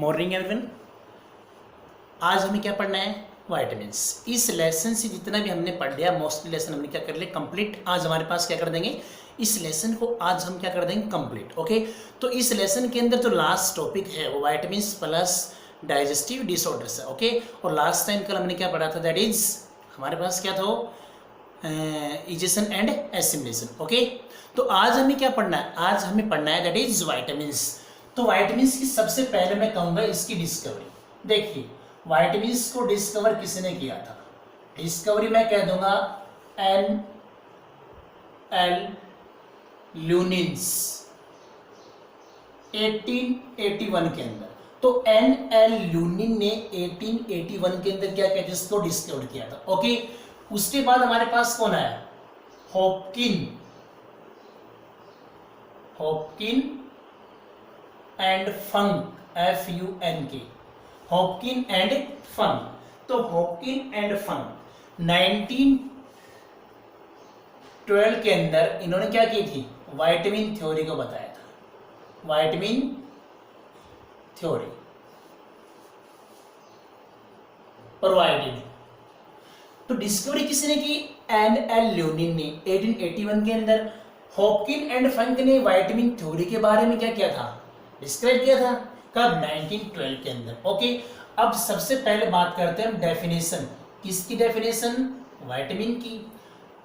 Morning everyone. आज हमें क्या पढ़ना है? वाइटामिन्स। इस लेसन से जितना भी हमने पढ़ लिया मोस्टली लेसन हमने क्या कर लिया कंप्लीट। आज हमारे पास क्या कर देंगे, इस लेसन को आज हम क्या कर देंगे कंप्लीट। ओके, तो इस लेसन के अंदर जो लास्ट टॉपिक है वो वाइटामिन्स प्लस डाइजेस्टिव डिसऑर्डर्स है। ओके, और लास्ट टाइम कल हमने क्या पढ़ा था, दैट इज हमारे पास क्या था, इजेशन एंड एसिमिलेशन। ओके, तो आज हमें क्या पढ़ना है, आज हमें पढ़ना है दैट इज वाइटामिन्स। तो वाइटामिन्स की सबसे पहले मैं कहूँगा इसकी डिस्कवरी। देखिए वाइटामिन्स को डिस्कवर किसने किया था, डिस्कवरी मैं कह दूंगा N.L. ल्यूनिन्स 1881 के अंदर। तो N.L. ल्यूनिन ने 1881 के अंदर क्या कहते हैं इसको डिस्कवर किया था। ओके, उसके बाद हमारे पास कौन आया, Hopkin and Funk, FUNK, Hopkin and Funk. तो हॉपकिन एंड फंक 1912 के अंदर इन्होंने क्या की थी, वाइटामिन थ्योरी को बताया था, वाइटामिन थ्योरी प्रोवाइडेड। तो डिस्कवरी किसने की, N.L. ल्यूनिन ने 1881 के अंदर। हॉपकिन एंड फंक ने वाइटामिन थ्योरी के बारे में क्या किया था, डिस्क्राइब किया था, कब, 1912 के अंदर। ओके, अब सबसे पहले बात करते हैं हम डेफिनेशन, किसकी डेफिनेशन, वाइटामिन की।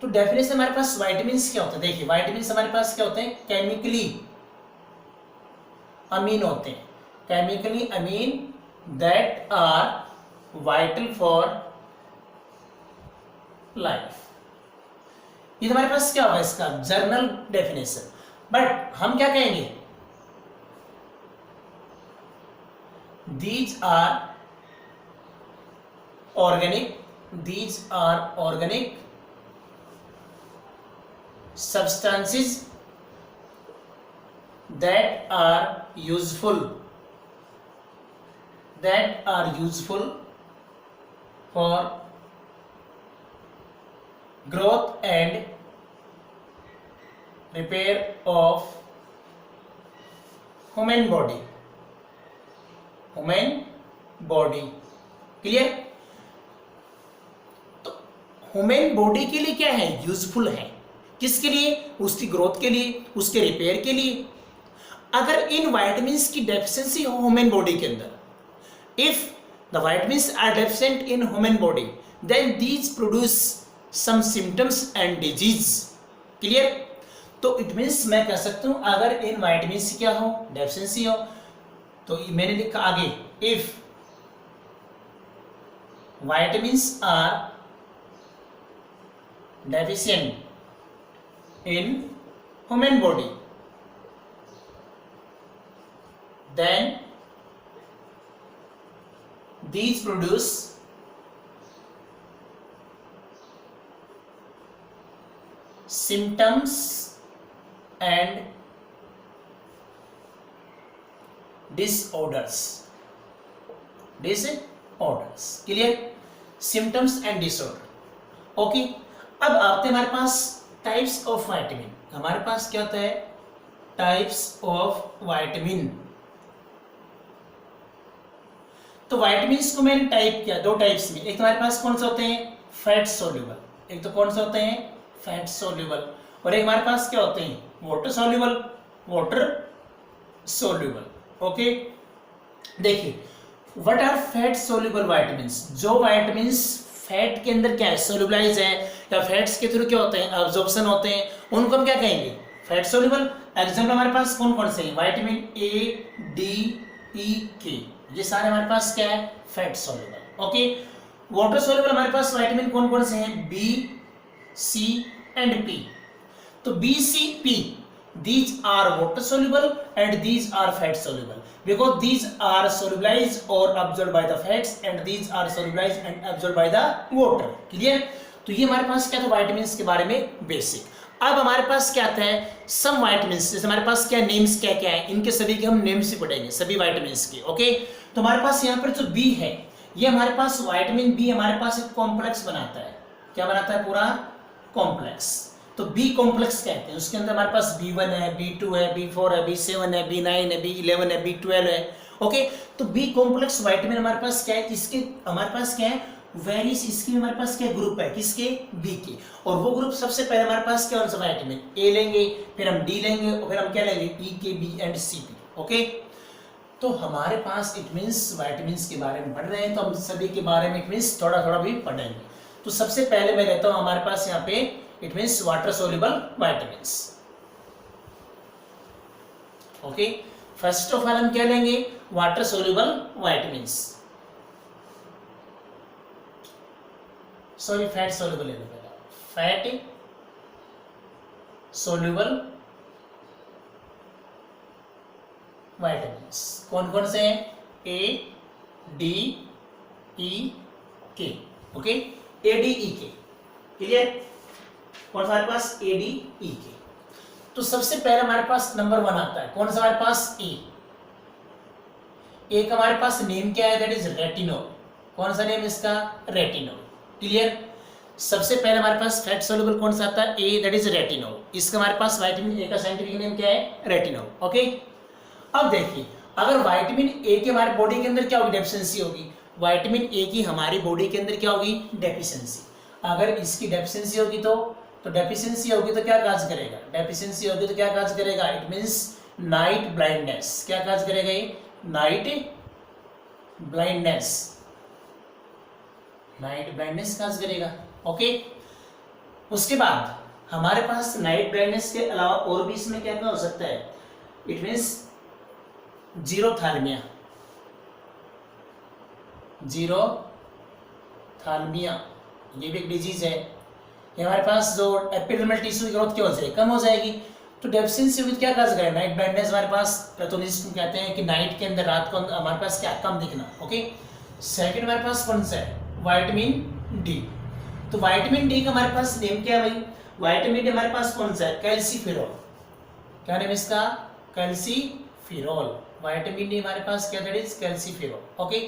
तो डेफिनेशन हमारे पास वाइटामिन्स क्या होते हैं, देखिए वाइटामिन्स हमारे पास क्या होते हैं, केमिकली अमीन होते हैं, chemically amine that are vital for life. ये हमारे पास क्या होगा इसका जर्नल डेफिनेशन, बट हम क्या कहेंगे, these are organic substances that are useful for growth and repair of human body। Clear. तो ह्यूमन बॉडी के लिए क्या है, यूजफुल है, किसके लिए, उसकी ग्रोथ के लिए, उसके रिपेयर के लिए। अगर इन वाइटामिन्स की डेफिशिएंसी हो ह्यूमन बॉडी के अंदर, if the vitamins are deficient in human body then these produce some symptoms and disease. Clear. तो इट मीन्स मैं कह सकता हूं अगर इन वाइटामिन्स की क्या हो, डेफिशिएंसी हो, तो मैंने लिखा आगे, if vitamins are deficient in human body then these produce symptoms and disorders। Clear, symptoms and disorder. Okay, अब आते हैं हमारे पास टाइप्स ऑफ वाइटामिन। हमारे पास क्या होता है, टाइप्स ऑफ वाइटामिन। तो वाइटामिन्स को मैंने टाइप किया दो टाइप्स में, एक तो हमारे पास कौन से होते हैं, फैट सोल्यूबल, एक तो कौन से होते हैं, फैट सोल्यूबल, और एक हमारे पास क्या होते हैं, वाटर सोल्यूबल। ओके, देखिए what are fat soluble vitamins, जो वाइटामिन्स फैट के अंदर क्या है, सोल्यूबलाइज है या फैट्स के थ्रू क्या होते हैं, अब्जॉर्प्शन होते हैं, उनको हम क्या कहेंगे, फैट सोल्यूबल। एग्जाम्पल हमारे पास कौन कौन से हैं, vitamin A, D, E, K, ये सारे हमारे पास क्या है, fat soluble. Okay, water soluble हमारे पास विटामिन कौन कौन से हैं, B, C एंड P। तो B, C, P, these are water soluble and these are fat soluble because these are solubilized or absorbed by the fats and these are solubilized and absorbed by the water। Clear. तो ये हमारे पास क्या था vitamins के बारे में basic. अब हमारे पास क्या आता है, सम वाइटामिन्स, जैसे हमारे पास क्या नेम्स क्या क्या है, इनके सभी के हम नेम्स ही पढ़ेंगे, सभी वाइटामिन्स के। ओके, तो हमारे पास यहाँ पर जो B है, ये हमारे पास वाइटामिन B हमारे पास एक कॉम्प्लेक्स बनाता है, क्या बनाता है, पूरा कॉम्प्लेक्स। तो बी कॉम्प्लेक्स कहते हैं। उसके अंदर हमारे पास B1 है, B2 है, B4 है, B7 है, B9 है, B11 है, B12 है ओके, तो बी कॉम्प्लेक्स वाइटामिन हमारे पास क्या है, इसके हमारे पास क्या है वेरियस, इसके हमारे पास क्या ग्रुप है, किसके, बी के, और वो ग्रुप सबसे पहले हमारे पास क्या सा वाइटामिन ए लेंगे, फिर हम डी लेंगे और फिर हम क्या लेंगे E K, B and C P. Okay, तो हमारे पास इट मीन्स वाइटामिन के बारे में पढ़ रहे हैं, तो हम सभी के बारे में इट मीन्स थोड़ा थोड़ा भी पढ़ेंगे। तो सबसे पहले मैं लेता हूं हमारे पास यहाँ पे it means water soluble vitamin. Okay, first of all हम क्या लेंगे, water soluble vitamin, sorry fat soluble लेना पड़ेगा, फैट सोल्यूबल वाइटामिन कौन कौन से हैं, ए डी ई के। ओके, ए डी ई के, क्लियर, कौन सा हमारे पास ए डी ई के। तो सबसे पहले हमारे पास नंबर 1 आता है, कौन सा हमारे पास ए का हमारे पास नेम क्या है, दैट इज रेटिनोल। कौन सा नेम इसका, रेटिनोल, क्लियर। सबसे पहले हमारे पास फैट सोल्यूबल कौन सा आता है, ए, दैट इज रेटिनोल। इसका हमारे पास विटामिन ए का साइंटिफिक नेम क्या है, रेटिनोल। ओके, अब देखिए अगर विटामिन ए की हमारे बॉडी के अंदर क्या होगी, डेफिशिएंसी होगी, विटामिन ए की हमारी बॉडी के अंदर क्या होगी, डेफिशिएंसी। अगर इसकी डेफिशिएंसी होगी तो डेफिशिएंसी होगी तो क्या काज करेगा, डेफिशिएंसी होगी तो क्या काज करेगा, इट मींस नाइट ब्लाइंडनेस। क्या काज करेगा ये, नाइट ब्लाइंडनेस, नाइट ब्लाइंडनेस काज करेगा। ओके, उसके बाद हमारे पास नाइट ब्लाइंडनेस के अलावा और भी इसमें क्या क्या हो सकता है, इट मींस जीरोथाल्मिया, जीरोथाल्मिया ये भी एक डिजीज है। ये हमारे पास जो एपिडर्मल टिश्यू की ग्रोथ क्या हो जाएगी, कम हो जाएगी। तो डेफिशिएंसी विद क्या काज करेगा, नाइट ब्लाइंडनेस। हमारे पास पैथोलॉजिस्ट कहते हैं कि नाइट के अंदर, रात को हमारे पास क्या कम दिखना। ओके, सेकंड हमारे पास कौन सा है, विटामिन डी। तो विटामिन डी का हमारे पास नेम क्या है भाई, विटामिन डी हमारे पास कौन सा है, कैल्सीफेरॉल। क्या नेम इसका, कैल्सीफेरॉल। विटामिन डी हमारे पास क्या, दैट इज कैल्सीफेरॉल। ओके,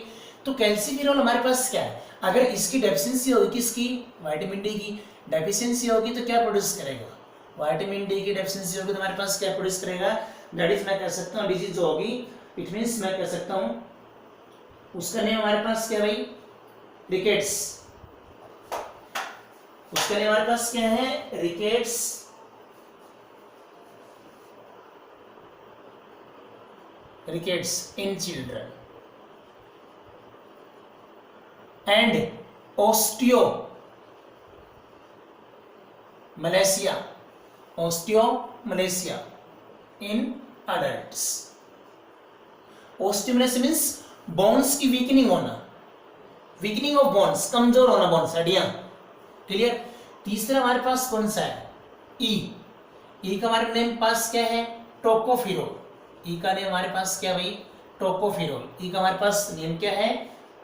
तो कैल्सीफेरॉल हमारे पास क्या है, अगर इसकी डेफिशिएंसी होगी, किसकी, विटामिन डी की डेफिशिएंसी होगी तो क्या प्रोड्यूस करेगा, विटामिन डी की डेफिशिएंसी होगी तो हमारे पास क्या प्रोड्यूस करेगा, दैट इज मैं कह सकता हूँ डिजीज जो होगी, इट मींस मैं कह सकता हूँ उसका नेम हमारे पास क्या भाई, रिकेट्स। उसका नेम हमारे पास क्या है, rickets. Rickets in children and osteo Malaysia, osteo Malaysia in adults. Osteomalacia means bones की वीकनिंग होना, वीकनिंग ऑफ बोन्स, कमजोर होना बोन्स, हड्डियां, क्लियर। तीसरा हमारे पास कौन सा है, ई का हमारे नेम पास क्या है, टोकोफिरोल। ई का नेम हमारे पास क्या भाई, टोकोफिरोल। ई का हमारे पास नेम क्या है,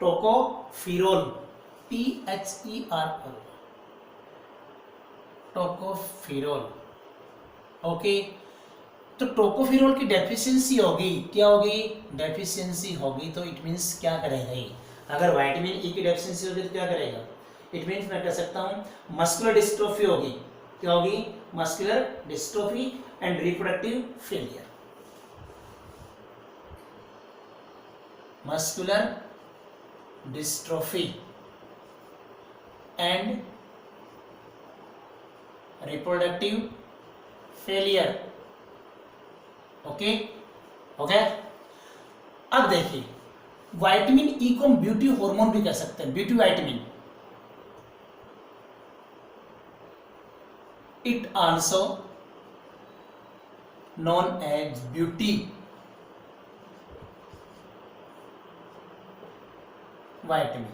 टोकोफिरोल, THEROL, टोकोफिरोल। ओके, तो टोकोफिरोल की डेफिशिएंसी होगी, क्या होगी, डेफिशिएंसी होगी तो इट मींस क्या करेगा ये, अगर विटामिन ई की डेफिशिएंसी होगी तो क्या करेगा, इट मींस मैं कह सकता हूं मस्कुलर डिस्ट्रोफी होगी। क्या होगी, muscular dystrophy and reproductive failure. Muscular dystrophy and reproductive failure. Okay, हो गया। अब देखिए विटामिन ई को हम ब्यूटी हार्मोन भी कह सकते हैं, beauty vitamin. It also known as beauty vitamin.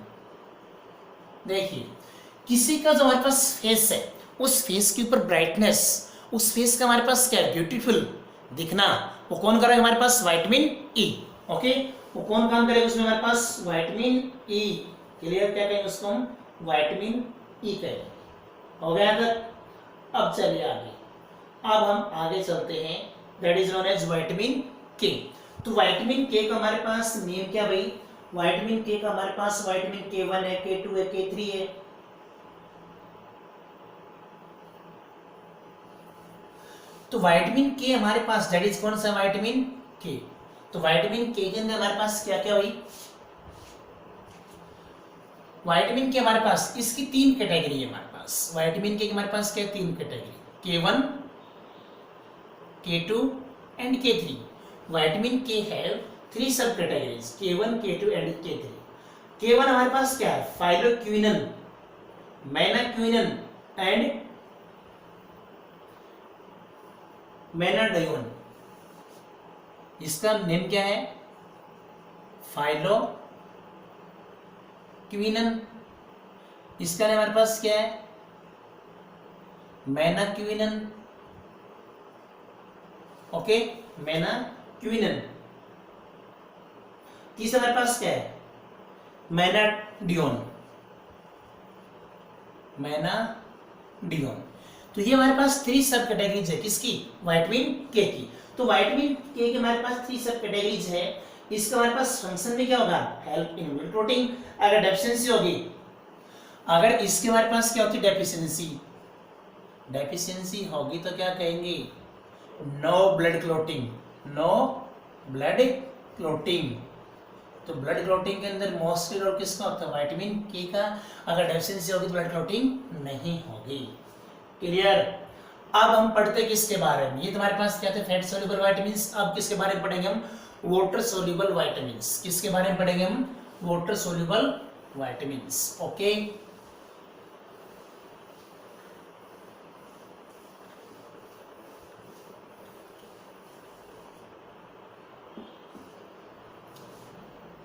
देखिए किसी का जो हमारे पास फेस है, उस फेस के ऊपर ब्राइटनेस, उस फेस का हमारे पास क्या है, ब्यूटीफुल दिखना, वो कौन करेगा हमारे पास, विटामिन ई। ओके, वो कौन काम करेगा उसमें, हमारे पास विटामिन ई, क्लियर। क्या कहेंगे उसको हम, विटामिन ई कहेंगे। हो गया तक। अब चलिए आगे, अब हम आगे चलते हैं, that is known as vitamin K. तो विटामिन के का हमारे पास नेम क्या भाई, विटामिन के का हमारे पास विटामिन K1 है, K2 है, K3 है। तो विटामिन के हमारे पास दैट इज कौन सा, विटामिन के। तो विटामिन के अंदर हमारे पास क्या क्या हुई, विटामिन के हमारे पास इसकी 3 कैटेगरी है हमारे पास, विटामिन के हमारे पास क्या 3 category, K1, K2 and K3। Vitamin के हैव 3 सब categories, K1, K2 and K3। K1 हमारे पास क्या है, फाइलोक्विनन, मैनाक्विनन एंड मेनाडायोन। इसका नेम क्या है, फाइलोक्विनन। इसका नेम हमारे पास क्या है, मैनाक्विनन। ओके, मैनाक्विनन। तीसरा हमारे पास क्या है, मैनाडियोन, मैनाडियोन। तो ये हमारे पास 3 सब कैटेगरीज है किसकी, विटामिन के की। तो विटामिन के के हमारे पास 3 सब कैटेगरीज है। इसका हमारे पास फंक्शन में क्या होगा, हेल्प इन मिल्क प्रोटीन। अगर डेफिशिएंसी होगी, अगर इसके हमारे पास क्या होती है, डेफिशिएंसी होगी तो क्या कहेंगे, no blood clotting, no blood clotting. तो ब्लड क्लॉटिंग के अंदर मोस्टली रोल किसका होता है, विटामिन के का। अगर डेफिशिएंसी होगी तो ब्लड क्लॉटिंग नहीं होगी। क्लियर। अब हम पढ़ते किसके बारे में, ये तुम्हारे पास क्या थे, फैट सोल्यूबल विटामिन्स। अब किसके बारे में पढ़ेंगे हम, वाटर सोल्यूबल विटामिन्स। किसके बारे में पढ़ेंगे हम, वाटर सोल्यूबल विटामिन्स। ओके,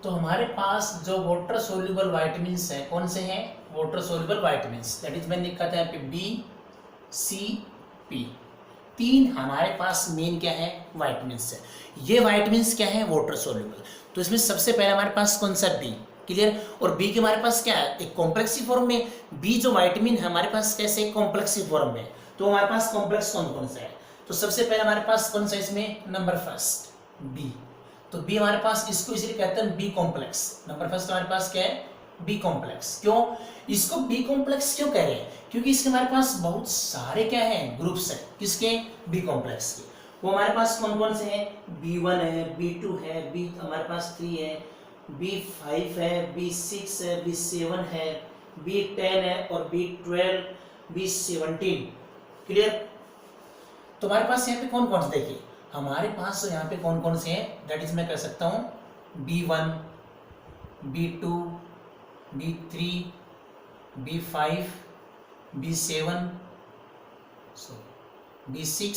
तो हमारे पास जो वाटर सोल्यूबल विटामिन्स है कौन से हैं, water soluble vitamins, that is मैंने लिखा था यहाँ पे बी सी पी। 3 हमारे पास मेन क्या है, विटामिन्स है। ये विटामिन्स क्या है, वाटर सोल्यूबल। तो इसमें सबसे पहले हमारे पास कौन सा, बी। क्लियर। और बी के हमारे पास क्या है, एक कॉम्प्लेक्स फॉर्म में। बी जो विटामिन है हमारे पास कैसे, कॉम्प्लेक्स फॉर्म में। तो हमारे पास कॉम्प्लेक्स कौन कौन सा है, तो सबसे पहले हमारे पास कौन सा इसमें, नंबर फर्स्ट बी। तो बी हमारे पास, इसको इसलिए कहते हैं बी कॉम्प्लेक्स। नंबर फर्स्ट हमारे पास क्या है, बी कॉम्प्लेक्स। क्यों इसको बी कॉम्प्लेक्स क्यों कह रहे हैं, क्योंकि इसके हमारे पास बहुत सारे क्या है, ग्रुप्स है किसके, बी कॉम्प्लेक्स के। वो हमारे पास कौन कौन से हैं, B1 है, B2 है, B हमारे पास 3 है, B5 है, B6 है, B7 है, B10 है और B12, B17। क्लियर। तो हमारे पास यहाँ पे कौन कौन से, देखिए हमारे पास तो यहाँ पे कौन कौन से हैं, दैट इज मैं कह सकता हूँ B1, B2, B3, B5, B7, B6,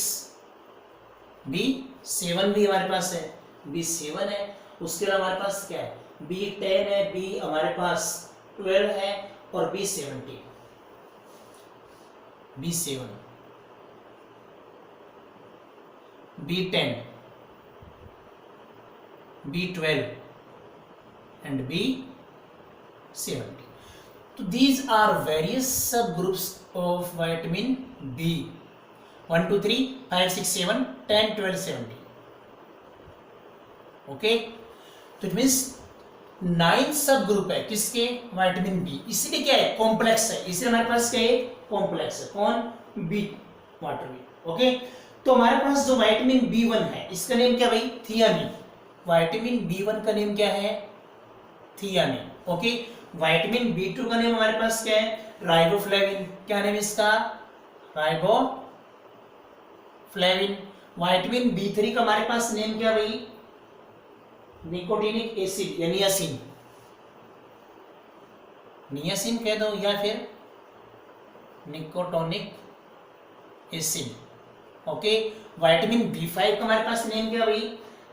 B7 भी हमारे पास है, B7 है। उसके अलावा हमारे पास क्या है, B10 है, B हमारे पास 12 है और B17, B7, B10, B12 and B17. So these are various subgroups of vitamin B. 1, 2, 3, 5, 6, 7, 10, 12, 17. Okay? तो इट मीन्स 9 सब ग्रुप है किसके, विटामिन बी। इसलिए क्या है, कॉम्प्लेक्स है, इसलिए हमारे पास क्या है, कॉम्प्लेक्स है। कौन, बी, वाटर बी। ओके। तो हमारे पास जो विटामिन B1 है इसका नेम क्या भाई, थियामिन। विटामिन B1 का नेम क्या है, थियामिन। ओके। विटामिन B2 का नेम हमारे पास क्या है, राइबोफ्लेविन। क्या नेम इसका, राइबोफ्लेविन। विटामिन B3 का हमारे पास नेम क्या भाई, निकोटिनिक एसिड या नियासिन। नियासिन कह दो या फिर nicotinic acid. Okay. Vitamin B5 का हमारे पास नेम क्या भाई,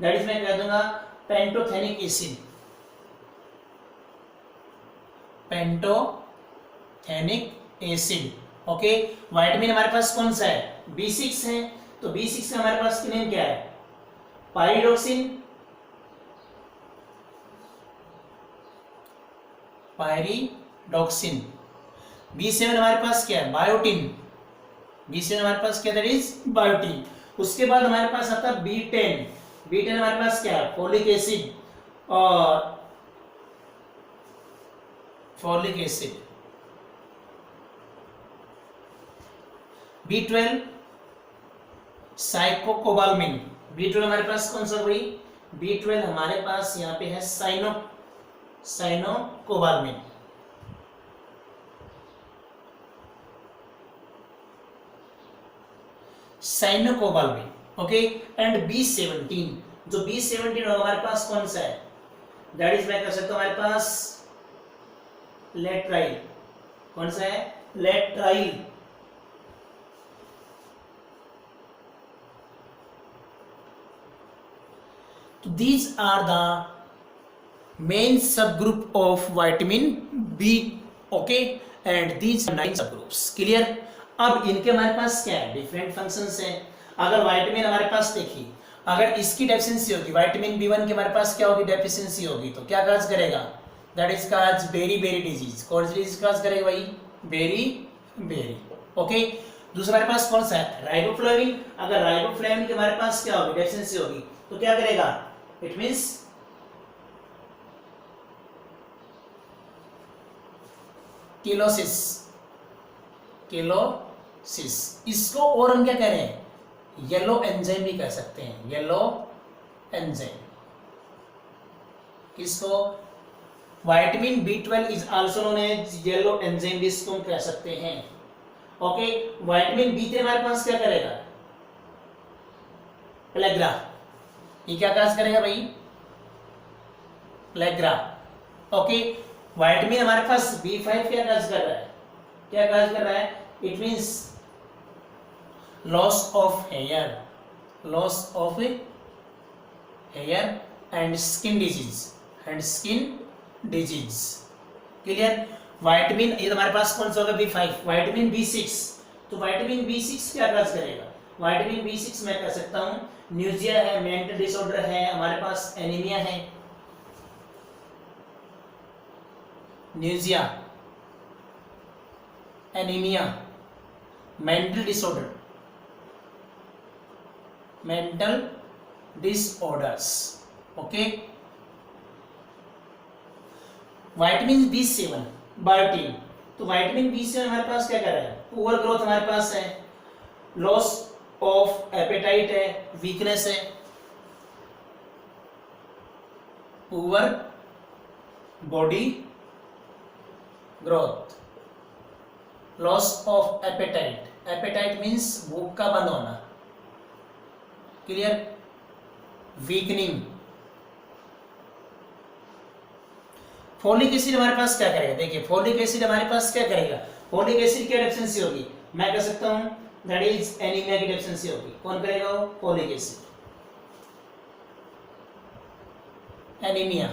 दैट इज मैं कह दूंगा pantothenic acid. Pantothenic acid. Okay. Vitamin हमारे पास कौन सा है, B6 है। तो B6 का हमारे पास नेम क्या है, पायरिडोक्सिन, पायरिडोक्सिन। B7 हमारे पास क्या है, बायोटिन। B7 हमारे पास क्या, दैट इज बायोटिन। उसके बाद हमारे पास आता है B10। B10 हमारे पास क्या है, फोलिक एसिड और फोलिक एसिड। B12 साइकोकोबाल्मिन। B12 हमारे पास कौन सा भाई, B12 हमारे पास यहाँ पे है cyanocobalamin. Cyanocobalamin, okay. And B17, जो B17 हमारे पास कौन सा है, दैट इज मैं कह सकता हूँ हमारे पास लेट्राइल। कौन सा है, लेट्राइल। तो these are the main sub group of vitamin B, okay. And these 9 sub groups, clear. अब इनके हमारे पास क्या है, डिफरेंट फंक्शंस हैं। अगर विटामिन हमारे पास देखिए, अगर इसकी डेफिशिएंसी होगी, विटामिन B1 के हमारे पास क्या होगी, डेफिशिएंसी होगी, तो क्या काज करेगा, that is cause beriberi disease. कौन सी डिजीज काज करेगा भाई, बेरी बेरी, ओके। दूसरा हमारे पास कौन सा है, राइबोफ्लेविन। अगर राइबोफ्लेविन के हमारे पास क्या होगी, डेफिशिएंसी होगी, तो क्या करेगा, इट मींस किलोसिस। किलोसिस, इसको और हम क्या कह रहे हैं, येलो एंजाइम भी कह सकते हैं, येलो एंजाइम। किसको, vitamin B12 is also known as yellow enzyme, भी इसको हम कह सकते हैं, ओके। विटामिन B3 हमारे पास क्या करेगा, प्लेग्रा। ये क्या काज करेगा भाई, प्लेग्रा, ओके। विटामिन हमारे पास B5 क्या काज कर रहा है, क्या काज कर रहा है, it means loss of hair, loss of hair and skin disease, and skin disease, clear. Vitamin ये हमारे पास कौन सा होगा, B5। विटामिन B6, तो विटामिन B6 क्या काज करेगा, विटामिन B6 मैं कह सकता हूं न्यूजिया है, मेंटल डिसऑर्डर है, हमारे पास एनीमिया है, nausea, anaemia, mental disorder, mental disorders, okay. Vitamin B7, biotin, तो विटामिन B7 हमारे पास क्या कर रहा है, पुअर ग्रोथ हमारे पास है, लॉस ऑफ एपेटाइट है, वीकनेस है, poor body growth, loss of appetite, appetite means भूख का बंद होना, क्लियर, वीकनिंग। फोलिक एसिड हमारे पास क्या करेगा, देखिए फोलिक एसिड हमारे पास क्या करेगा, फोलिक एसिड की डेफिशिएंसी होगी, मैं कह सकता हूं दैट इज एनीमिया की डेफिशिएंसी होगी। कौन करेगा वो, फोलिक एसिड, एनीमिया,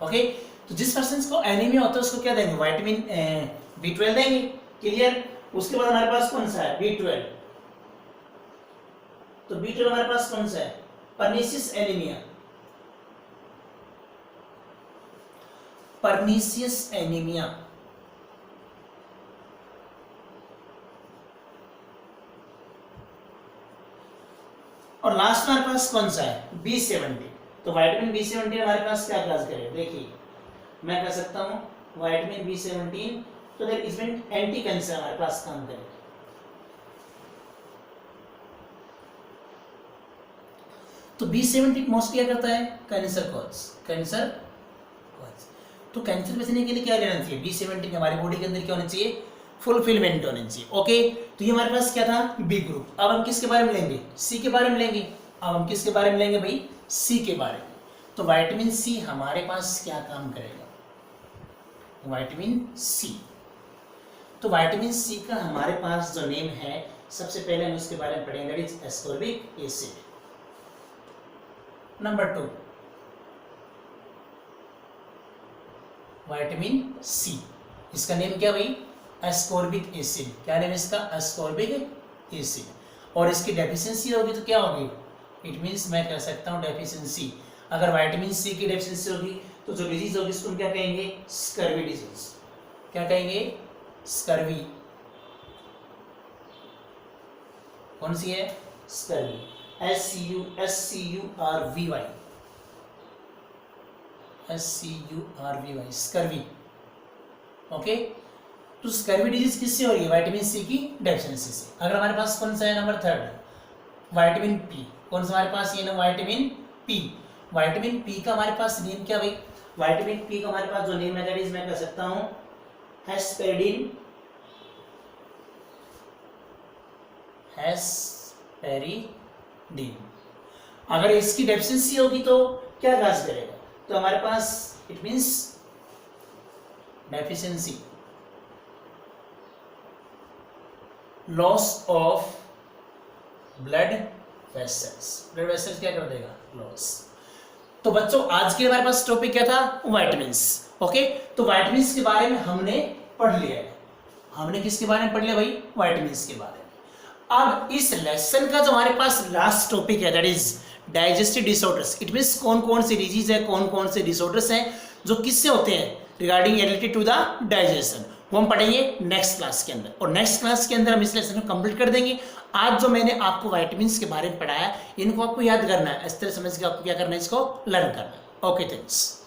ओके। तो जिस पर्सन को एनीमिया होता है उसको क्या देंगे, विटामिन B12 देंगे, क्लियर। उसके बाद हमारे पास कौन सा है, B12, तो B12 हमारे पास कौन सा है, पर्नीशियस एनीमिया, पर्नीशियस एनीमिया, और लास्ट में हमारे पास कौन सा है, B17। तो विटामिन B17 हमारे पास क्या क्लास करेगा, देखिए मैं कह सकता हूं विटामिन B17, तो दैट इसमें एंटी कैंसर हमारे पास काम करेगा। तो B17 मोस्टली क्या करता है, कैंसर कॉज, कैंसर कॉज। तो कैंसर बचने के लिए क्या लेना चाहिए, B17 हमारी बॉडी के अंदर क्या होना चाहिए, फुलफिलमेंट होनी चाहिए, ओके। तो ये हमारे पास क्या था, बी ग्रुप। अब हम किसके बारे में लेंगे, सी के बारे में लेंगे। अब हम किसके बारे में लेंगे भाई, सी के बारे में। तो विटामिन सी हमारे पास क्या काम करेगा, विटामिन सी। तो विटामिन सी का हमारे पास जो नेम है, सबसे पहले हम इसके बारे में पढ़ेंगे, that is ascorbic acid. Number 2 vitamin C, इसका नेम क्या भाई, एस्कॉर्बिक एसिड। क्या नेम है इसका, एस्कॉर्बिक एसिड। और इसकी डेफिशिएंसी होगी तो क्या होगी, इट मींस मैं कह सकता हूं डेफिशिएंसी। अगर विटामिन सी की डेफिशिएंसी होगी तो जो डिजीज होगी इसको हम क्या कहेंगे, स्कर्वी डिजीज। क्या कहेंगे, स्कर्वी। कौन सी है, scurvy, SCURVY, SCURVY, scurvy, okay. तो स्कर्वी डिजीज किससे हो रही है, विटामिन सी की डेफिशिएंसी से। अगर हमारे पास कौन सा है, नंबर 3 विटामिन पी। कौन सा हमारे पास, ये ना विटामिन पी। विटामिन पी का हमारे पास नेम क्या भाई, विटामिन पी का हमारे पास जो नेम है दैट इज मैं कह सकता हूं हेस्पेरिडीन, हेस्पेरिडीन। अगर इसकी डेफिशिएंसी होगी तो क्या काज करेगा, तो हमारे पास it means deficiency, loss of blood vessels, blood vessels क्या कर देगा, लॉस। तो बच्चों आज के हमारे पास टॉपिक क्या था, विटामिन्स। ओके, तो विटामिन्स के बारे में हमने पढ़ लिया है। हमने किसके बारे में पढ़ लिया भाई, विटामिन्स के बारे में। अब इस लेसन का जो हमारे पास लास्ट टॉपिक है that is digestive disorders. It means कौन कौन से डिजीज है, कौन कौन से डिसऑर्डर्स हैं जो किससे होते हैं, regarding related to the digestion, वो हम पढ़ेंगे नेक्स्ट क्लास के अंदर। और नेक्स्ट क्लास के अंदर हम इस लेसन को कंप्लीट कर देंगे। आज जो मैंने आपको विटामिन्स के बारे में पढ़ाया, इनको आपको याद करना है, इस तरह समझ के आपको क्या करना है, इसको लर्न करना है। Okay, thanks.